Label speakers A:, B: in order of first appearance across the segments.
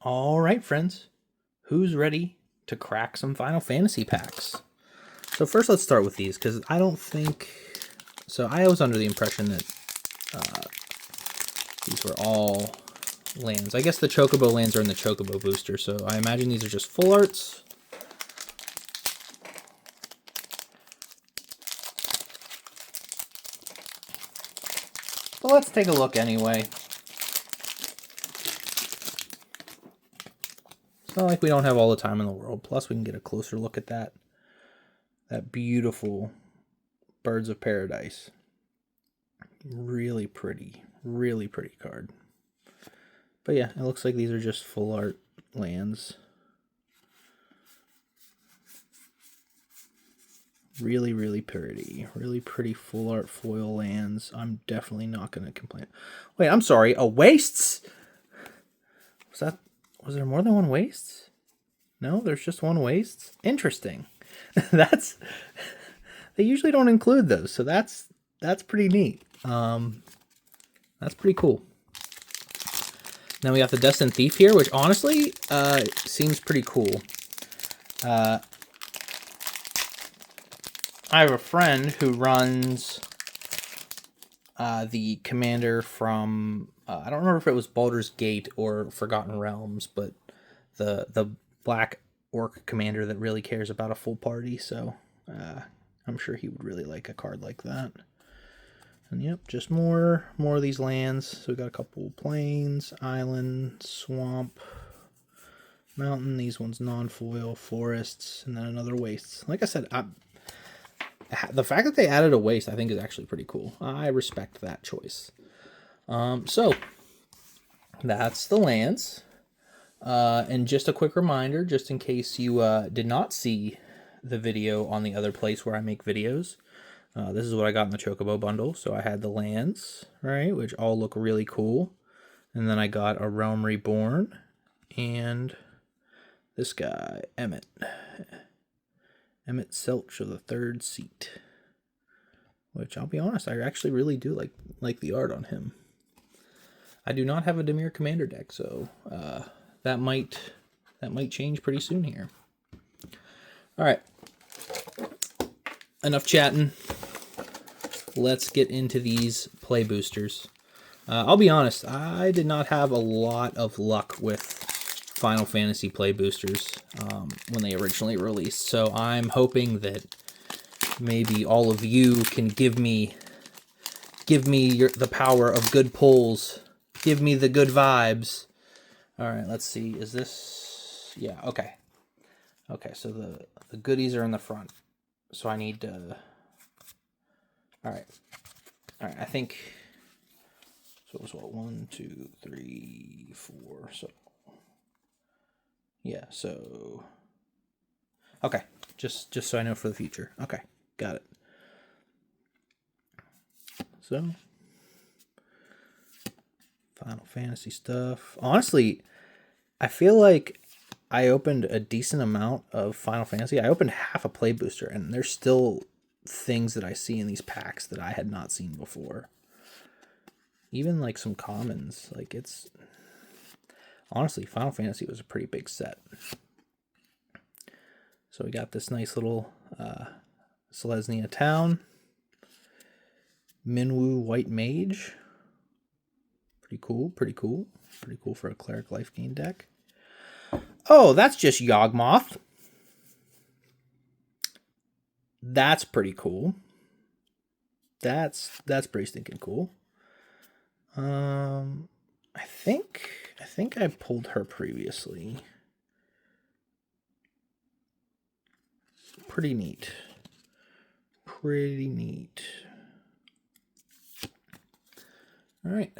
A: All right, friends, who's ready to crack some Final Fantasy packs? So first let's start with these, because I don't think... So I was under the impression that these were all lands. I guess the chocobo lands are in the chocobo booster, so I imagine these are just full arts. But let's take a look anyway. It's not like we don't have all the time in the world. Plus we can get a closer look at that beautiful Birds of Paradise. Really pretty card. But yeah, it looks like these are just full art lands. Really pretty full art foil lands. I'm definitely not going to complain. Wait, I'm sorry, a wastes? Was there more than one wastes? No, there's just one wastes? Interesting. They usually don't include those, so that's pretty neat. That's pretty cool. Now we got the Destined Thief here, which honestly seems pretty cool. I have a friend who runs the commander from I don't remember if it was Baldur's Gate or Forgotten Realms, but the black orc commander that really cares about a full party. So I'm sure he would really like a card like that. And yep, just more of these lands. So we got a couple plains, island, swamp, mountain. These ones non-foil, forests, and then another wastes. Like I said, the fact that they added a waste, I think, is actually pretty cool. I respect that choice. So that's the lands. And just a quick reminder, just in case you did not see the video on the other place where I make videos. This is what I got in the Chocobo bundle. So I had the lands, right, which all look really cool. And then I got a Realm Reborn and this guy, Emmett Selch of the Third Seat, which I'll be honest, I actually really do like the art on him. I do not have a Dimir Commander deck, so that might change pretty soon here. All right, enough chatting. Let's get into these play boosters. I'll be honest, I did not have a lot of luck with Final Fantasy play boosters when they originally released, so I'm hoping that maybe all of you can give me the power of good pulls, give me the good vibes. All right, let's see. Is this... Yeah, okay. Okay, so the goodies are in the front, so I need to... All right, I think... So it was what, 1, 2, 3, 4, so... Yeah, so... Okay, just so I know for the future. Okay, got it. So... Final Fantasy stuff. Honestly, I feel like I opened a decent amount of Final Fantasy. I opened half a play booster, and there's still things that I see in these packs that I had not seen before. Even like some commons. Like, it's... Honestly, Final Fantasy was a pretty big set. So we got this nice little Selesnya town. Minwu White Mage. Pretty cool for a Cleric Life Gain deck. Oh, that's just Yawgmoth. That's pretty cool. That's pretty stinking cool. I think I pulled her previously. Pretty neat. All right,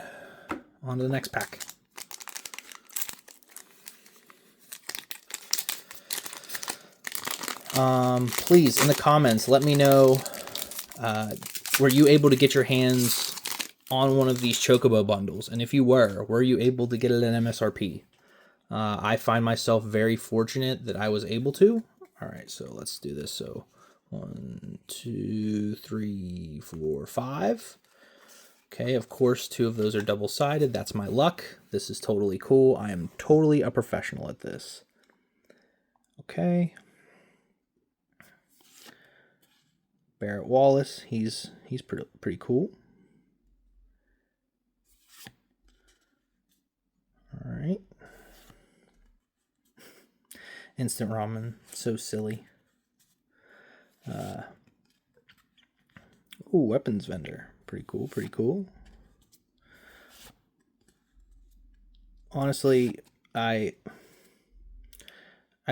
A: on to the next pack. Please, in the comments, let me know, were you able to get your hands on one of these Chocobo bundles? And if you were you able to get it at MSRP? I find myself very fortunate that I was able to. All right, so let's do this. So 1, 2, 3, 4, 5. Okay, of course, 2 of those are double-sided. That's my luck. This is totally cool. I am totally a professional at this. Okay. Barrett Wallace, he's pretty cool. All right. Instant ramen, so silly. Ooh, weapons vendor, pretty cool, pretty cool. Honestly, I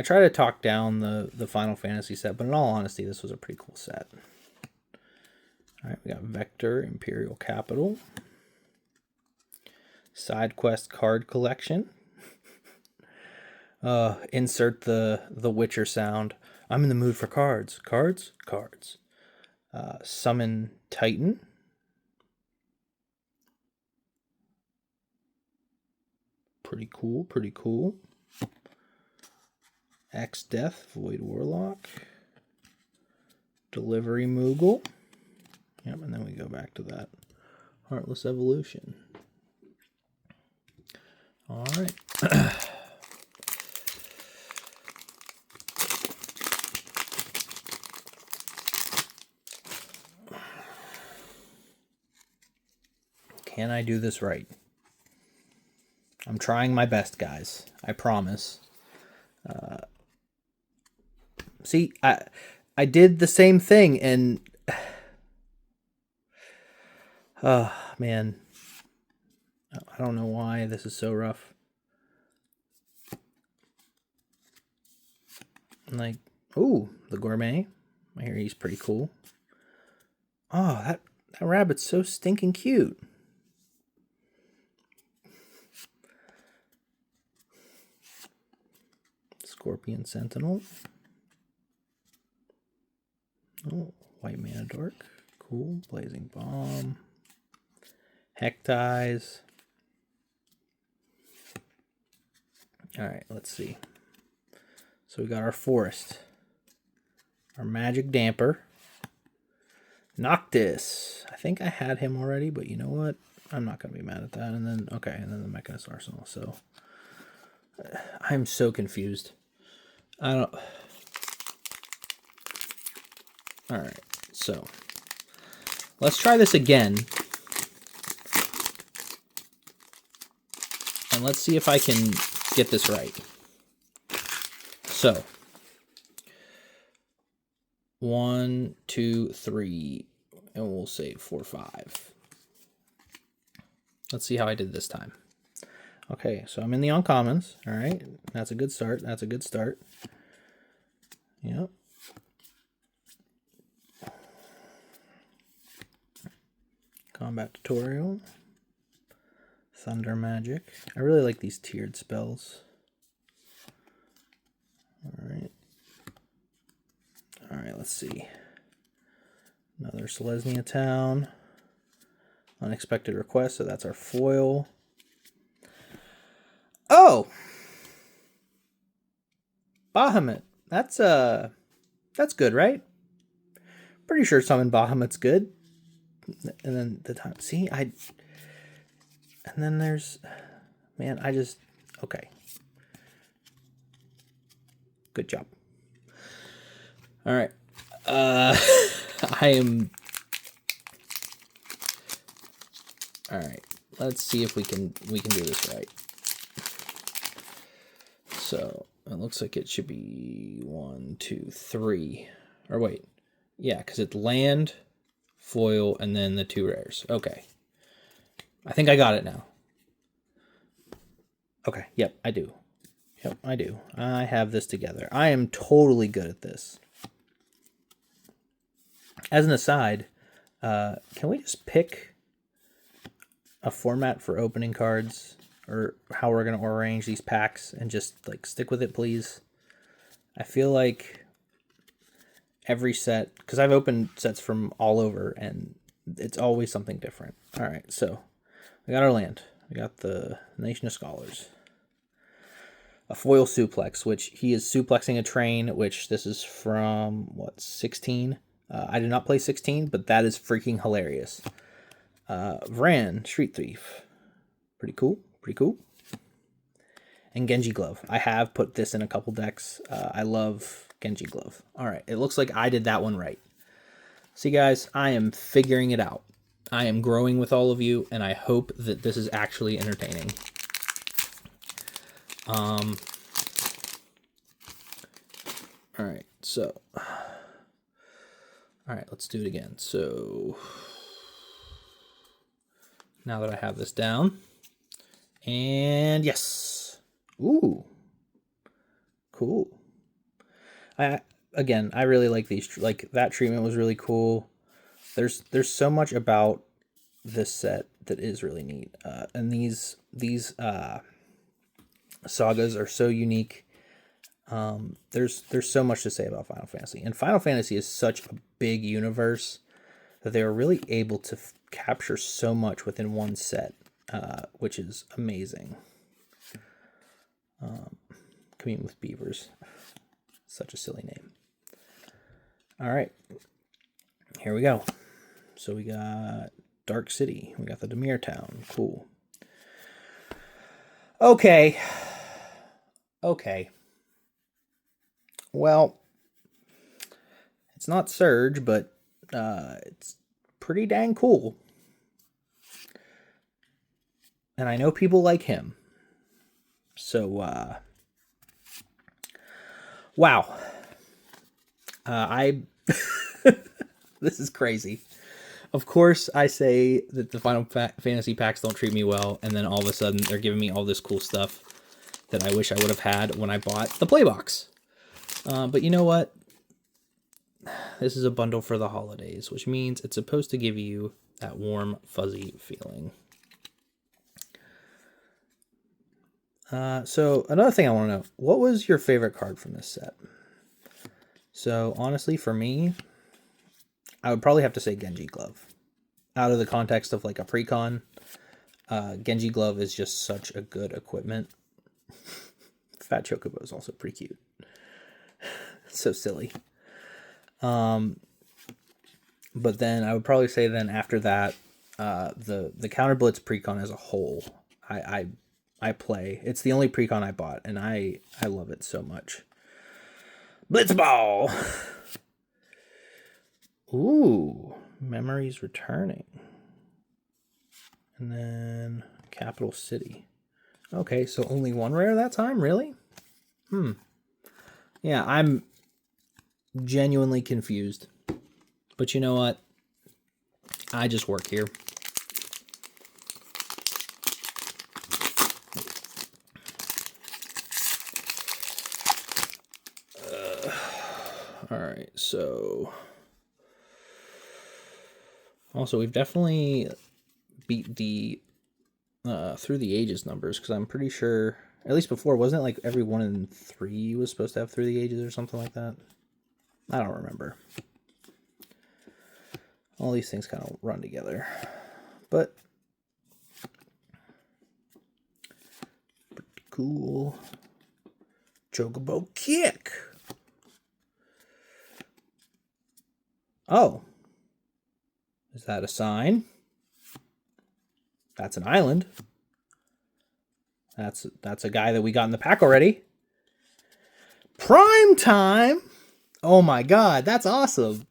A: try to talk down the Final Fantasy set, but in all honesty, this was a pretty cool set. All right, we got Vector Imperial Capital, Side Quest Card Collection. Insert the Witcher sound. I'm in the mood for cards. Cards? Cards. Summon Titan. Pretty cool, pretty cool. X Death, Void Warlock. Delivery Moogle. Yep, and then we go back to that Heartless Evolution. All right. Can I do this right? I'm trying my best, guys. I promise. See, I did the same thing, and oh man, I don't know why this is so rough. Like, ooh, the gourmet. I hear he's pretty cool. Oh, that rabbit's so stinking cute. Scorpion Sentinel. Oh, White Mana Dork. Cool. Blazing Bomb. Hectize. Alright, let's see. So we got our Forest. Our Magic Damper. Noctis. I think I had him already, but you know what? I'm not going to be mad at that. And then, okay, and then the Mechanist Arsenal. So, I'm so confused. I don't... Alright, so let's try this again. And let's see if I can get this right. So, 1, 2, 3, and we'll say 4, 5. Let's see how I did this time. Okay, so I'm in the uncommons. All right, that's a good start. That's a good start. Yep. Combat tutorial. Thunder magic. I really like these tiered spells. Alright. Alright, let's see. Another Selesnya town. Unexpected request, so that's our foil. Oh! Bahamut. That's good, right? Pretty sure summon Bahamut's good. And then the time, see, and then there's, man, okay. Good job. All right. I am, all right. Let's see if we can do this right. So it looks like it should be 1, 2, 3, or wait. Yeah, because it's land, foil, and then the 2 rares. Okay. I think I got it now. Okay, yep, I do. Yep, I do. I have this together. I am totally good at this. As an aside, can we just pick a format for opening cards, or how we're going to arrange these packs, and just like stick with it, please? I feel like every set, because I've opened sets from all over, and it's always something different. All right, so we got our land. We got the Nation of Scholars. A foil suplex, which he is suplexing a train, which this is from, what, 16? I did not play 16, but that is freaking hilarious. Vran, Street Thief. Pretty cool. Pretty cool. And Genji Glove. I have put this in a couple decks. I love Genji Glove. All right. It looks like I did that one right. See, guys, I am figuring it out. I am growing with all of you, and I hope that this is actually entertaining. All right, so, all right, let's do it again. So now that I have this down, and yes, ooh, cool. Again, I really like these. Like, that treatment was really cool. There's so much about this set that is really neat, and these sagas are so unique. There's so much to say about Final Fantasy, and Final Fantasy is such a big universe that they were really able to capture so much within one set, which is amazing. Coming with Beavers, such a silly name. All right, here we go. So we got Dark City, we got the Demir Town, cool. Okay. Well, it's not Surge, but it's pretty dang cool. And I know people like him. So, wow. This is crazy. Of course, I say that the Final Fantasy packs don't treat me well, and then all of a sudden they're giving me all this cool stuff that I wish I would have had when I bought the Playbox. But you know what? This is a bundle for the holidays, which means it's supposed to give you that warm, fuzzy feeling. So another thing I want to know, what was your favorite card from this set? So honestly, for me, I would probably have to say Genji Glove. Out of the context of like a precon, Genji Glove is just such a good equipment. Fat Chocobo is also pretty cute. So silly. But then I would probably say then after that, the Counter Blitz precon as a whole, I play. It's the only precon I bought, and I love it so much. Blitzball! Ooh, Memories Returning. And then Capital City. Okay, so only one rare that time? Really? Yeah, I'm genuinely confused. But you know what? I just work here. All right, so also we've definitely beat the Through the Ages numbers, because I'm pretty sure, at least before, wasn't it like every 1 in 3 was supposed to have Through the Ages or something like that? I don't remember. All these things kind of run together. But pretty cool. Chocobo Kick. Oh. Is that a sign? That's an island. That's a guy that we got in the pack already. Prime Time. Oh my god, that's awesome.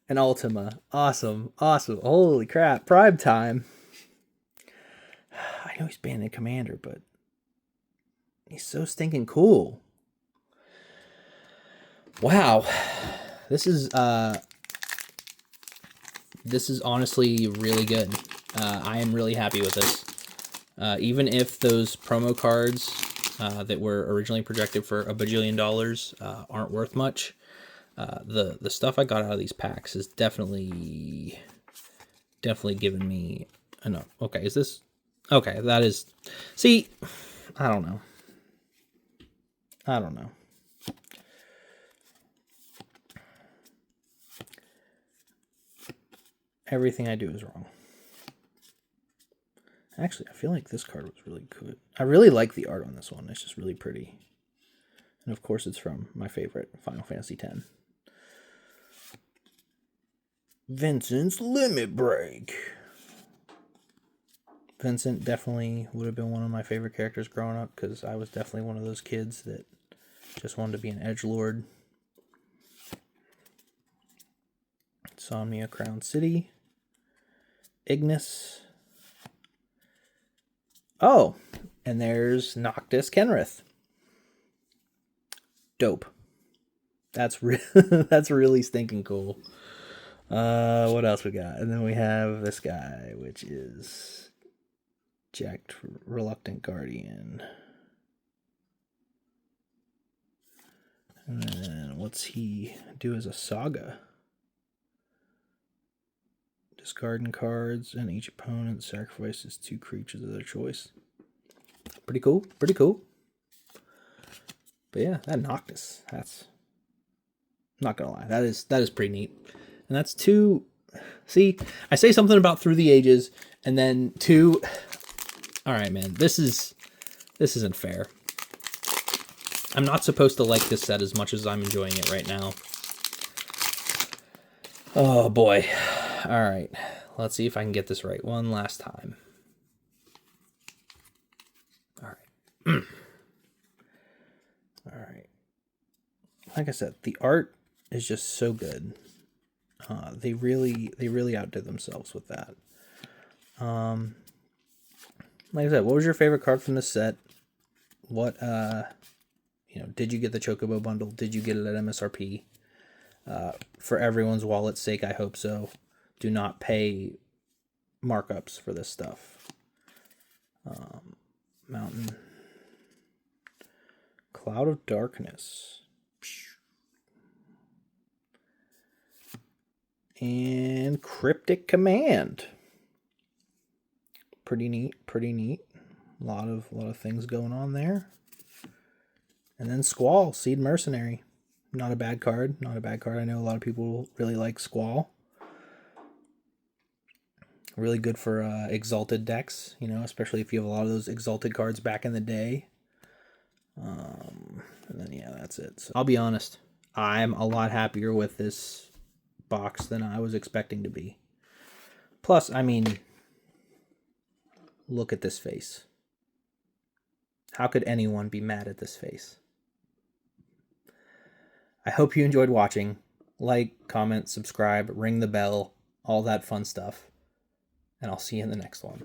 A: An Ultima. Awesome. Holy crap. Prime Time. I know he's banned in Commander, but he's so stinking cool. Wow. This is honestly really good. I am really happy with this. Even if those promo cards that were originally projected for $1 bajillion aren't worth much, the stuff I got out of these packs is definitely given me enough. Okay, is this okay? That is. See, I don't know. Everything I do is wrong. Actually, I feel like this card was really good. I really like the art on this one. It's just really pretty. And of course, it's from my favorite, Final Fantasy X. Vincent's Limit Break. Vincent definitely would have been one of my favorite characters growing up, because I was definitely one of those kids that just wanted to be an edgelord. Insomnia Crown City. Ignis. Oh, and there's Noctis Kenrith. Dope. That's that's really stinking cool. What else we got? And then we have this guy, which is Jacked Reluctant Guardian. And then what's he do as a saga? Discarding cards, and each opponent sacrifices 2 creatures of their choice. Pretty cool. Pretty cool. But yeah, that Noctis. That's, not gonna lie, that is pretty neat. And that's 2. See, I say something about Through the Ages, and then 2. All right, man, this isn't fair. I'm not supposed to like this set as much as I'm enjoying it right now. Oh boy. All right, let's see if I can get this right one last time. All right. All right. Like I said, the art is just so good. They really outdid themselves with that. Like I said, what was your favorite card from this set? What did you get the Chocobo bundle? Did you get it at MSRP? For everyone's wallet's sake, I hope so. Do not pay markups for this stuff. Mountain. Cloud of Darkness. And Cryptic Command. Pretty neat, pretty neat. A lot of things going on there. And then Squall, Seed Mercenary. Not a bad card. Not a bad card. I know a lot of people really like Squall. Really good for Exalted decks, especially if you have a lot of those Exalted cards back in the day. And then, yeah, that's it. So I'll be honest. I'm a lot happier with this box than I was expecting to be. Plus, I mean, look at this face. How could anyone be mad at this face? I hope you enjoyed watching. Like, comment, subscribe, ring the bell, all that fun stuff. And I'll see you in the next one.